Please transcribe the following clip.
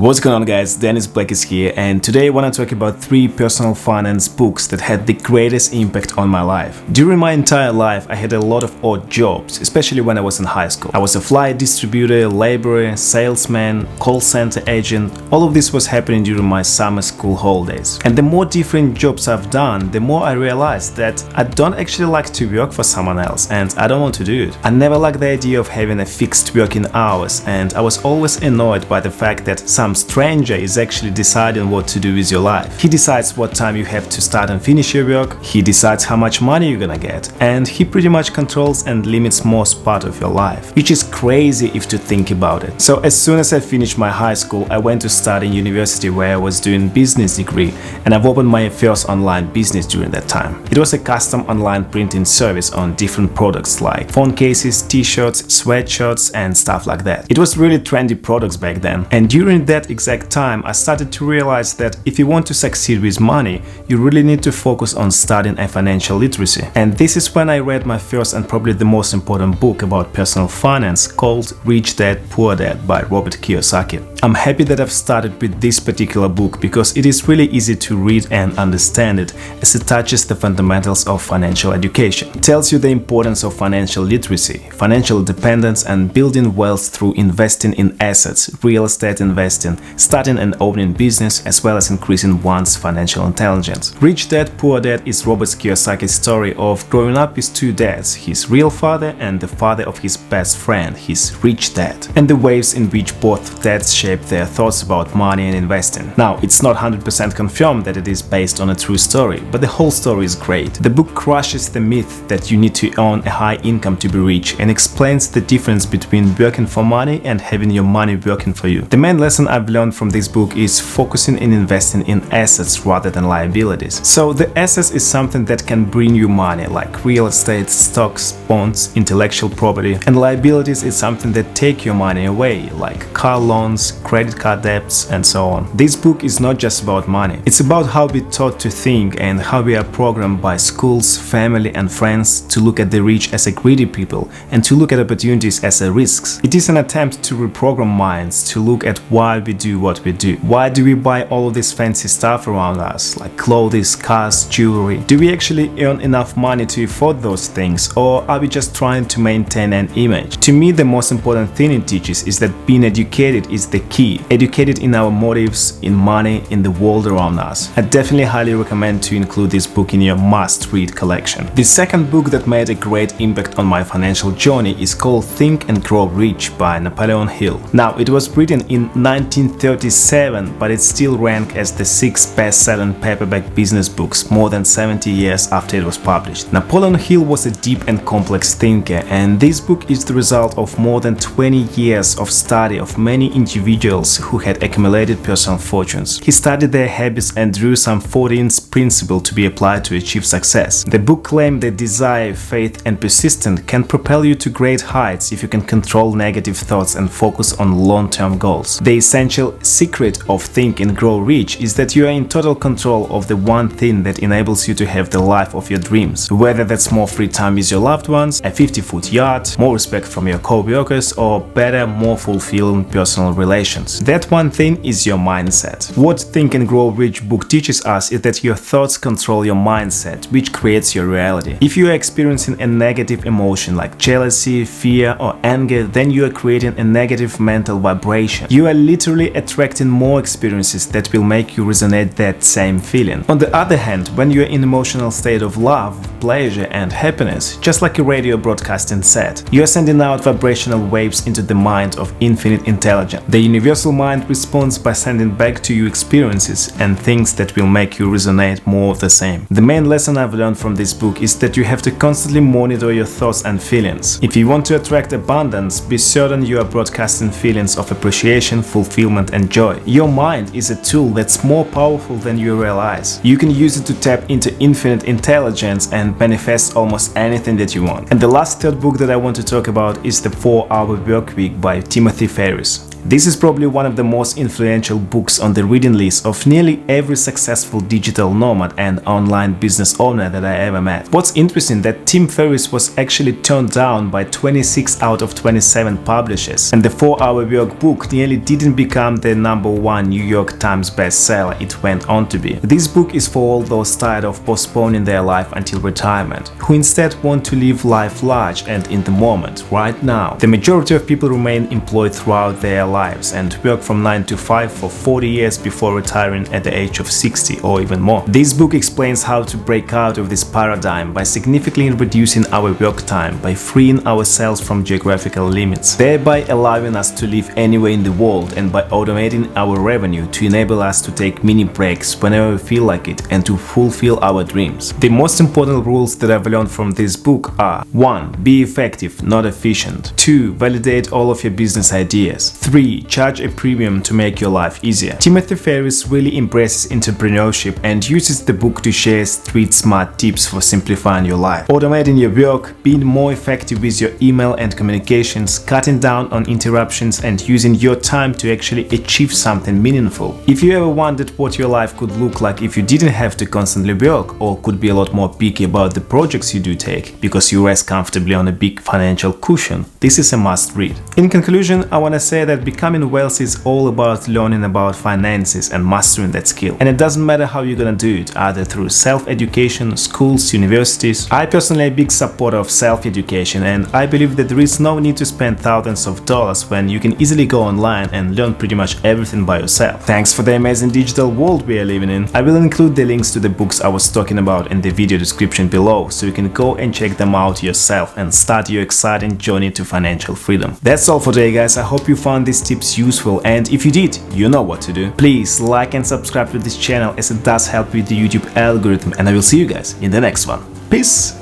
What's going on, guys? Dennis Black is here, and today I want to talk about 3 personal finance books that had the greatest impact on my life. During my entire life, I had a lot of odd jobs, especially when I was in high school. I was a flight distributor, laborer, salesman, call center agent. All of this was happening during my summer school holidays. And the more different jobs I've done, the more I realized that I don't actually like to work for someone else, and I don't want to do it. I never liked the idea of having a fixed working hours, and I was always annoyed by the fact that some stranger is actually deciding what to do with your life. He decides what time you have to start and finish your work, he decides how much money you're gonna get, and he pretty much controls and limits most part of your life, which is crazy if to think about it. So as soon as I finished my high school, I went to study in university where I was doing business degree, and I've opened my first online business during that time. It was a custom online printing service on different products like phone cases, t-shirts, sweatshirts and stuff like that. It was really trendy products back then, and during that exact time I started to realize that if you want to succeed with money, you really need to focus on studying a financial literacy. And this is when I read my first and probably the most important book about personal finance called Rich Dad Poor Dad by Robert Kiyosaki. I'm happy that I've started with this particular book because it is really easy to read and understand it, as it touches the fundamentals of financial education. It tells you the importance of financial literacy, financial independence and building wealth through investing in assets, real estate investing, starting and owning business, as well as increasing one's financial intelligence. Rich Dad Poor Dad is Robert Kiyosaki's story of growing up with 2 dads, his real father and the father of his best friend, his rich dad, and the ways in which both dads shaped their thoughts about money and investing. Now, it's not 100% confirmed that it is based on a true story, but the whole story is great. The book crushes the myth that you need to earn a high income to be rich and explains the difference between working for money and having your money working for you. The main lesson I've learned from this book is focusing in investing in assets rather than liabilities. So the assets is something that can bring you money, like real estate, stocks, bonds, intellectual property, and liabilities is something that take your money away, like car loans, credit card debts, and so on. This book is not just about money. It's about how we're taught to think and how we are programmed by schools, family, and friends to look at the rich as a greedy people and to look at opportunities as a risks. It is an attempt to reprogram minds to look at why we do what we do. Why do we buy all of this fancy stuff around us, like clothes, cars, jewelry? Do we actually earn enough money to afford those things, or are we just trying to maintain an image? To me, the most important thing it teaches is that being educated is the key. Educated in our motives, in money, in the world around us. I definitely highly recommend to include this book in your must-read collection. The second book that made a great impact on my financial journey is called Think and Grow Rich by Napoleon Hill. Now, it was written in 1937, but it still ranked as the 6th best-selling paperback business books more than 70 years after it was published. Napoleon Hill was a deep and complex thinker, and this book is the result of more than 20 years of study of many individuals who had accumulated personal fortunes. He studied their habits and drew some 14 principles to be applied to achieve success. The book claimed that desire, faith, and persistence can propel you to great heights if you can control negative thoughts and focus on long-term goals. The essential secret of Think and Grow Rich is that you are in total control of the one thing that enables you to have the life of your dreams. Whether that's more free time with your loved ones, a 50-foot yacht, more respect from your co-workers, or better, more fulfilling personal relations. That one thing is your mindset. What Think and Grow Rich book teaches us is that your thoughts control your mindset, which creates your reality. If you are experiencing a negative emotion like jealousy, fear, or anger, then you are creating a negative mental vibration. You are literally attracting more experiences that will make you resonate that same feeling. On the other hand, when you are in emotional state of love, pleasure, and happiness, just like a radio broadcasting set, you are sending out vibrational waves into the mind of infinite intelligence. The universal mind responds by sending back to you experiences and things that will make you resonate more of the same. The main lesson I've learned from this book is that you have to constantly monitor your thoughts and feelings. If you want to attract abundance, be certain you are broadcasting feelings of appreciation, fulfillment, and joy. Your mind is a tool that's more powerful than you realize. You can use it to tap into infinite intelligence and manifest almost anything that you want. And the last third book that I want to talk about is The 4-Hour Workweek by Timothy Ferriss. This is probably one of the most influential books on the reading list of nearly every successful digital nomad and online business owner that I ever met. What's interesting that Tim Ferriss was actually turned down by 26 out of 27 publishers, and the 4-Hour Work book nearly didn't become the #1 New York Times bestseller it went on to be. This book is for all those tired of postponing their life until retirement, who instead want to live life large and in the moment, right now. The majority of people remain employed throughout their lives and work from 9 to 5 for 40 years before retiring at the age of 60 or even more. This book explains how to break out of this paradigm by significantly reducing our work time, by freeing ourselves from geographical limits, thereby allowing us to live anywhere in the world, and by automating our revenue to enable us to take mini breaks whenever we feel like it and to fulfill our dreams. The most important rules that I've learned from this book are: 1. Be effective, not efficient. 2. Validate all of your business ideas. 3. Charge a premium to make your life easier. Timothy Ferriss really embraces entrepreneurship and uses the book to share street smart tips for simplifying your life, automating your work, being more effective with your email and communications, cutting down on interruptions, and using your time to actually achieve something meaningful. If you ever wondered what your life could look like if you didn't have to constantly work, or could be a lot more picky about the projects you do take because you rest comfortably on a big financial cushion, this is a must read. In conclusion, I want to say that becoming wealthy is all about learning about finances and mastering that skill. And it doesn't matter how you're gonna do it, either through self-education, schools, universities. I personally am a big supporter of self-education, and I believe that there is no need to spend thousands of dollars when you can easily go online and learn pretty much everything by yourself. Thanks for the amazing digital world we are living in. I will include the links to the books I was talking about in the video description below, so you can go and check them out yourself and start your exciting journey to financial freedom. That's all for today, guys. I hope you found these tips useful, and if you did, you know what to do. Please like and subscribe to this channel, as it does help with the YouTube algorithm, and I will see you guys in the next one. Peace!